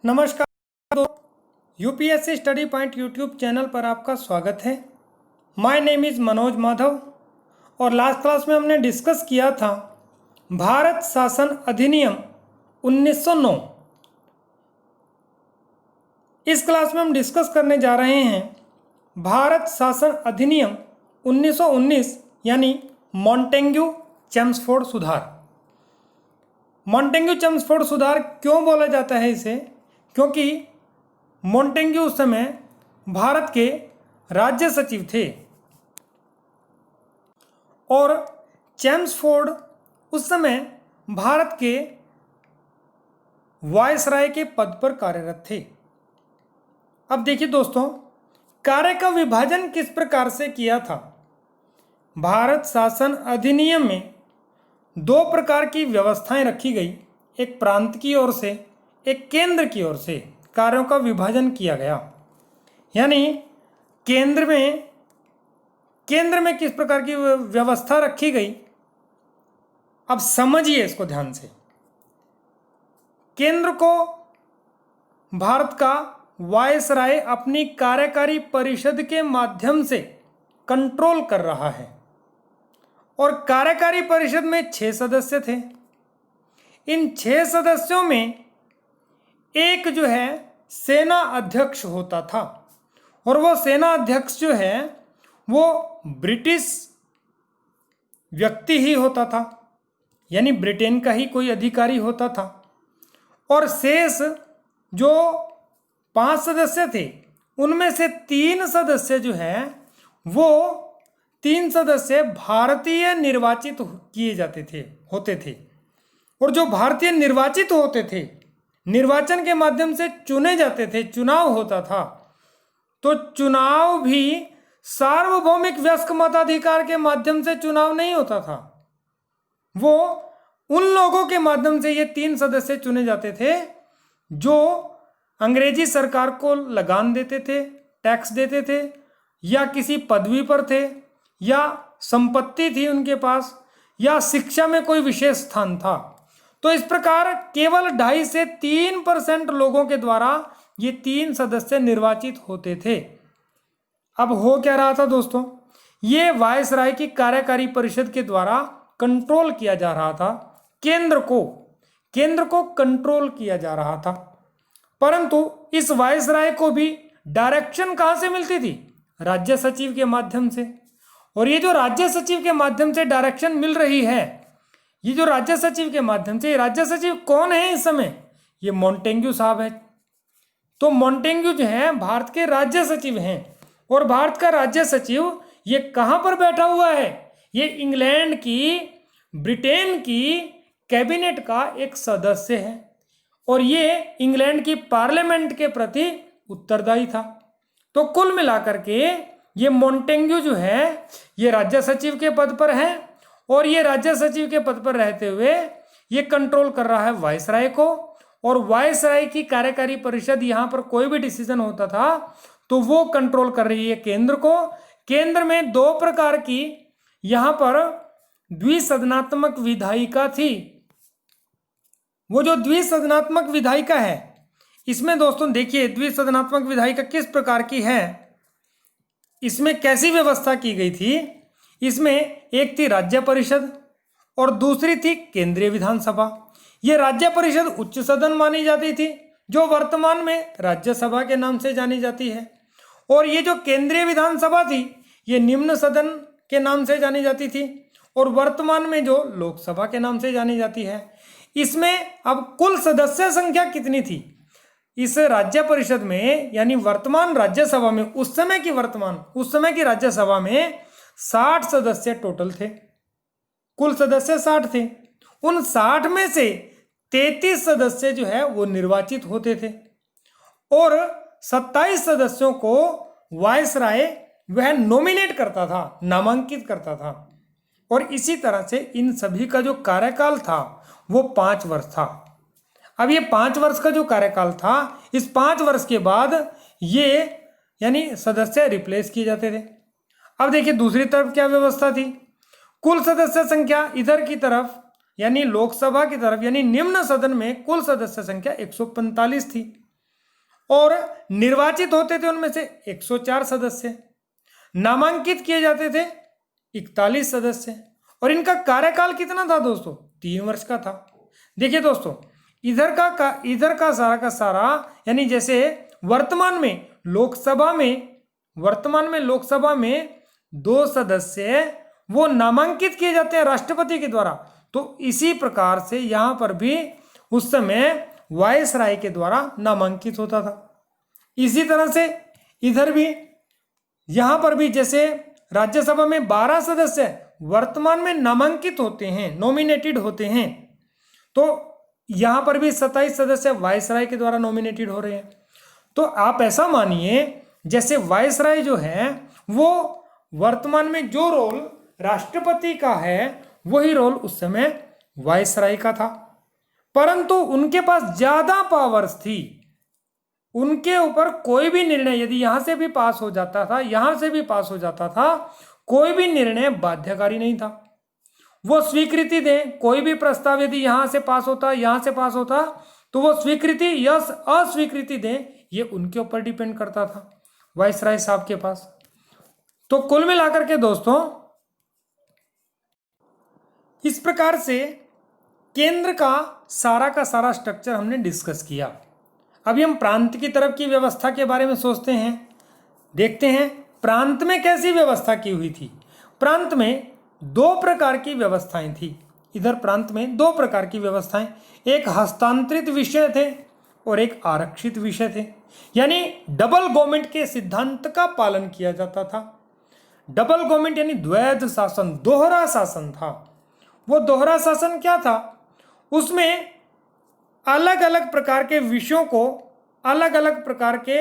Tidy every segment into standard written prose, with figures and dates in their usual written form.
नमस्कार दोस्तों, UPSC study point YouTube channel पर आपका स्वागत है। My name is Manoj Madhav. और लास्ट क्लास में हमने डिस्कस किया था भारत शासन अधिनियम 1909। इस क्लास में हम डिस्कस करने जा रहे हैं भारत शासन अधिनियम 1919 यानी मॉन्टेग्यू चेम्सफोर्ड सुधार। मॉन्टेग्यू चेम्सफोर्ड सुधार क्यों बोला जाता है इसे? क्योंकि मॉन्टेग्यू उस समय भारत के राज्य सचिव थे और चेम्सफोर्ड उस समय भारत के वायसराय के पद पर कार्यरत थे। अब देखिए दोस्तों, कार्य का विभाजन किस प्रकार से किया था। भारत शासन अधिनियम में दो प्रकार की व्यवस्थाएं रखी गई, एक प्रांत की ओर से, एक केंद्र की ओर से कार्यों का विभाजन किया गया। यानी केंद्र में किस प्रकार की व्यवस्था रखी गई, अब समझिए इसको ध्यान से। केंद्र को भारत का वायसराय अपनी कार्यकारी परिषद के माध्यम से कंट्रोल कर रहा है और कार्यकारी परिषद में 6 सदस्य थे। इन 6 सदस्यों में एक जो है सेना अध्यक्ष होता था और वो सेना अध्यक्ष जो है वो ब्रिटिश व्यक्ति ही होता था, यानी ब्रिटेन का ही कोई अधिकारी होता था। और शेष जो 5 सदस्य थे उनमें से 3 सदस्य जो है वो 3 सदस्य भारतीय निर्वाचित किए होते थे। और जो भारतीय निर्वाचित होते थे, निर्वाचन के माध्यम से चुने जाते थे, चुनाव होता था। तो चुनाव भी सार्वभौमिक वयस्क मताधिकार के माध्यम से चुनाव नहीं होता था, वो उन लोगों के माध्यम से ये 3 सदस्य चुने जाते थे जो अंग्रेजी सरकार को लगान देते थे, टैक्स देते थे, या किसी पदवी पर थे, या संपत्ति थी उनके पास, या शिक्षा में कोई विशेष स्थान था। तो इस प्रकार केवल 2.5 से 3% लोगों के द्वारा ये 3 सदस्य निर्वाचित होते थे। अब हो क्या रहा था दोस्तों, ये वायसराय की कार्यकारी परिषद के द्वारा कंट्रोल किया जा रहा था, केंद्र को कंट्रोल किया जा रहा था। परंतु इस वायसराय को भी डायरेक्शन कहां से मिलती थी? राज्य सचिव के माध्यम से। और ये जो राज्य सचिव के माध्यम से डायरेक्शन मिल रही है, ये जो राज्य सचिव के माध्यम से, राज्य सचिव कौन है इस समय? ये मॉन्टेग्यू साहब है। तो मॉन्टेग्यू जो है भारत के राज्य सचिव हैं और भारत का राज्य सचिव ये कहां पर बैठा हुआ है? ये इंग्लैंड की, ब्रिटेन की कैबिनेट का एक सदस्य है और ये इंग्लैंड की पार्लियामेंट के प्रति उत्तरदायी था। तो कुल मिलाकर के ये मॉन्टेग्यू जो है ये राज्य सचिव के पद पर है और ये राज्य सचिव के पद पर रहते हुए ये कंट्रोल कर रहा है वायसराय को। और वायसराय की कार्यकारी परिषद, यहाँ पर कोई भी डिसीजन होता था तो वो कंट्रोल कर रही है केंद्र को। केंद्र में 2 प्रकार की यहाँ पर द्विसदनात्मक विधायिका थी। वो जो द्विसदनात्मक विधायिका है, इसमें दोस्तों देखिए द्विसदनात्मक विधायिका किस प्रकार की है, इसमें कैसी व्यवस्था की गई थी। इसमें एक थी राज्य परिषद और दूसरी थी केंद्रीय विधानसभा। ये राज्य परिषद उच्च सदन मानी जाती थी, जो वर्तमान में राज्यसभा के नाम से जानी जाती है। और ये जो केंद्रीय विधानसभा थी ये निम्न सदन के नाम से जानी जाती थी और वर्तमान में जो लोकसभा के नाम से जानी जाती है। इसमें अब कुल सदस्य संख्या कितनी थी इस राज्य परिषद में, यानी वर्तमान राज्यसभा में, उस समय की राज्यसभा में 60 सदस्य टोटल थे। कुल सदस्य 60 थे। उन 60 में से 33 सदस्य जो है वो निर्वाचित होते थे और 27 सदस्यों को वायसराय वह नॉमिनेट करता था, नामांकित करता था। और इसी तरह से इन सभी का जो कार्यकाल था वो 5 वर्ष था। अब ये 5 वर्ष का जो कार्यकाल था, इस 5 वर्ष के बाद ये यानी सदस्य रिप्लेस किए जाते थे। अब देखिए दूसरी तरफ क्या व्यवस्था थी। कुल सदस्य संख्या इधर की तरफ यानी लोकसभा की तरफ यानी निम्न सदन में कुल सदस्य संख्या 145 थी और निर्वाचित होते थे उनमें से 104 सदस्य, नामांकित किए जाते थे 41 सदस्य, और इनका कार्यकाल कितना था दोस्तों? 3 वर्ष का था। देखिए दोस्तों, इधर का सारा का सारा, यानी जैसे वर्तमान में लोकसभा में 2 सदस्य वो नामांकित किए जाते हैं राष्ट्रपति के द्वारा, तो इसी प्रकार से यहां पर भी उस समय वायसराय के द्वारा नामांकित होता था। इसी तरह से इधर भी, यहां पर भी जैसे राज्यसभा में 12 सदस्य वर्तमान में नामांकित होते हैं, नॉमिनेटेड होते हैं, तो यहां पर भी 27 सदस्य वायसराय के द्वारा नॉमिनेटेड हो रहे हैं। तो आप ऐसा मानिए जैसे वायसराय जो है वो वर्तमान में जो रोल राष्ट्रपति का है वही रोल उस समय वायसराय का था, परंतु उनके पास ज्यादा पावर्स थी। उनके ऊपर कोई भी निर्णय यदि यहां से भी पास हो जाता था, यहां से भी पास हो जाता था, कोई भी निर्णय बाध्यकारी नहीं था। वो स्वीकृति दें, कोई भी प्रस्ताव यदि यहां से पास होता, यहां से पास होता, तो वो स्वीकृति या अस्वीकृति दें, ये उनके ऊपर डिपेंड करता था वायसराय साहब के पास। तो कुल मिलाकर के दोस्तों इस प्रकार से केंद्र का सारा स्ट्रक्चर हमने डिस्कस किया। अभी हम प्रांत की तरफ की व्यवस्था के बारे में सोचते हैं, देखते हैं प्रांत में कैसी व्यवस्था की हुई थी। प्रांत में 2 प्रकार की व्यवस्थाएं थी। इधर प्रांत में 2 प्रकार की व्यवस्थाएं, एक हस्तांतरित विषय थे और एक आरक्षित विषय थे, यानी डबल गवर्नमेंट के सिद्धांत का पालन किया जाता था। डबल गवर्नमेंट यानी द्वैध शासन, दोहरा शासन था। वो दोहरा शासन क्या था? उसमें अलग अलग प्रकार के विषयों को अलग अलग प्रकार के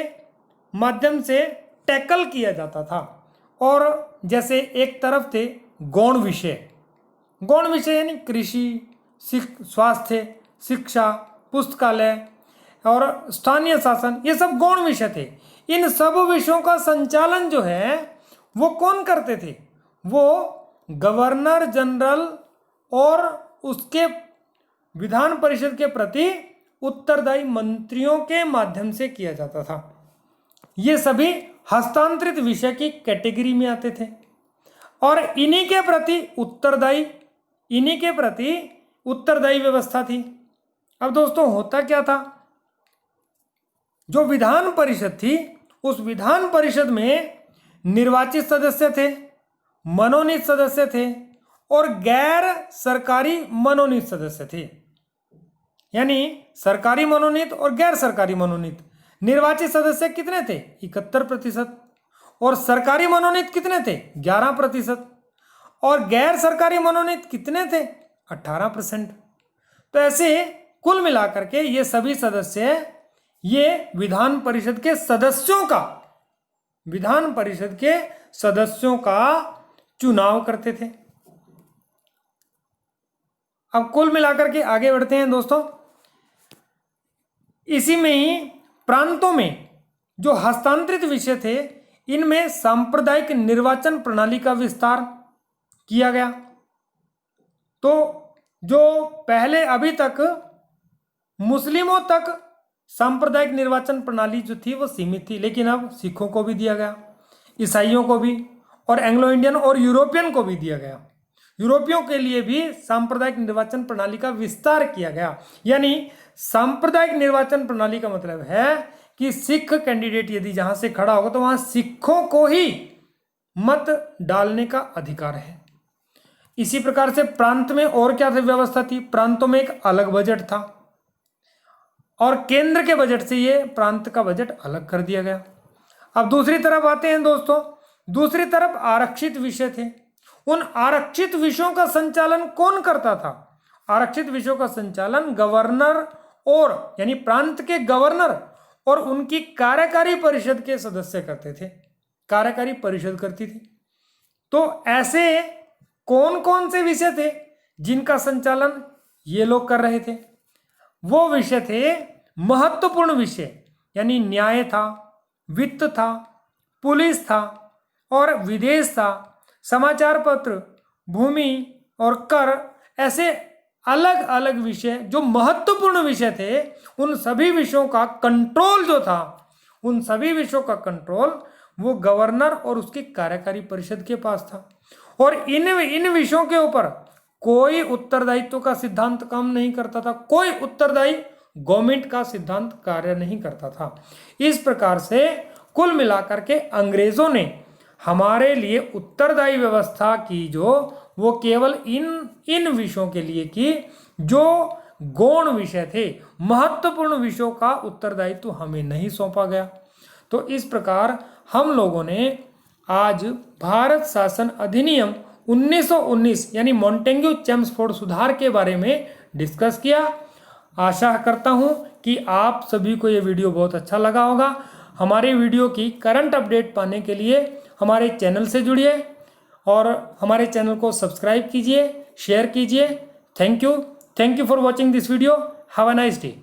माध्यम से टैकल किया जाता था। और जैसे एक तरफ थे गौण विषय यानी कृषि, स्वास्थ्य, शिक्षा, पुस्तकालय और स्थानीय शासन, ये सब गौण विषय थे। इन सब विषयों का संचालन जो है वो कौन करते थे? वो गवर्नर जनरल और उसके विधान परिषद के प्रति उत्तरदायी मंत्रियों के माध्यम से किया जाता था। ये सभी हस्तांतरित विषय की कैटेगरी में आते थे और इन्हीं के प्रति उत्तरदायी व्यवस्था थी। अब दोस्तों होता क्या था, जो विधान परिषद थी उस विधान परिषद में निर्वाचित सदस्य थे, मनोनीत सदस्य थे और गैर सरकारी मनोनीत सदस्य थे। यानी सरकारी मनोनीत और गैर सरकारी मनोनीत। निर्वाचित सदस्य कितने थे? 71%। और सरकारी मनोनीत कितने थे? 11%। और गैर सरकारी मनोनीत कितने थे? 18%। तो ऐसे कुल मिलाकर के ये सभी सदस्य ये विधान परिषद के सदस्यों का चुनाव करते थे। अब कुल मिलाकर के आगे बढ़ते हैं दोस्तों। इसी में ही प्रांतों में जो हस्तांतरित विषय थे इनमें सांप्रदायिक निर्वाचन प्रणाली का विस्तार किया गया। तो जो पहले अभी तक मुस्लिमों तक सांप्रदायिक निर्वाचन प्रणाली जो थी वो सीमित थी, लेकिन अब सिखों को भी दिया गया, ईसाइयों को भी, और एंग्लो इंडियन और यूरोपियन को भी दिया गया। यूरोपियों के लिए भी सांप्रदायिक निर्वाचन प्रणाली का विस्तार किया गया। यानी सांप्रदायिक निर्वाचन प्रणाली का मतलब है कि सिख कैंडिडेट यदि जहां से खड़ा होगा तो वहां सिखों को ही मत डालने का अधिकार है। इसी प्रकार से प्रांत में और क्या व्यवस्था थी? प्रांतों में एक अलग बजट था और केंद्र के बजट से ये प्रांत का बजट अलग कर दिया गया। अब दूसरी तरफ आते हैं दोस्तों। दूसरी तरफ आरक्षित विषय थे। उन आरक्षित विषयों का संचालन कौन करता था? आरक्षित विषयों का संचालन गवर्नर और यानी प्रांत के गवर्नर और उनकी कार्यकारी परिषद के सदस्य करते थे। कार्यकारी परिषद करती थी। तो ऐसे कौन कौन से विषय थे जिनका संचालन ये लोग कर रहे थे? वो विषय थे महत्वपूर्ण विषय, यानी न्याय था, वित्त था, पुलिस था और विदेश था, समाचार पत्र, भूमि और कर। ऐसे अलग अलग विषय जो महत्वपूर्ण विषय थे उन सभी विषयों का कंट्रोल जो था, उन सभी विषयों का कंट्रोल वो गवर्नर और उसकी कार्यकारी परिषद के पास था। और इन विषयों के ऊपर कोई उत्तरदायित्व का सिद्धांत काम नहीं करता था, कोई उत्तरदायी गवर्नमेंट का सिद्धांत कार्य नहीं करता था। इस प्रकार से कुल मिलाकर के अंग्रेजों ने हमारे लिए उत्तरदायी व्यवस्था की जो वो केवल इन विषयों के लिए की जो गौण विषय थे, महत्वपूर्ण विषयों का उत्तरदायित्व हमें नहीं सौंपा गया। तो इस प्रकार हम लोगों ने आज भारत शासन अधिनियम 1919 यानी मॉन्टेग्यू चेम्सफोर्ड सुधार के बारे में डिस्कस किया। आशा करता हूं कि आप सभी को ये वीडियो बहुत अच्छा लगा होगा। हमारे वीडियो की करंट अपडेट पाने के लिए हमारे चैनल से जुड़िए और हमारे चैनल को सब्सक्राइब कीजिए, शेयर कीजिए। Thank you for watching this video. Have a nice day.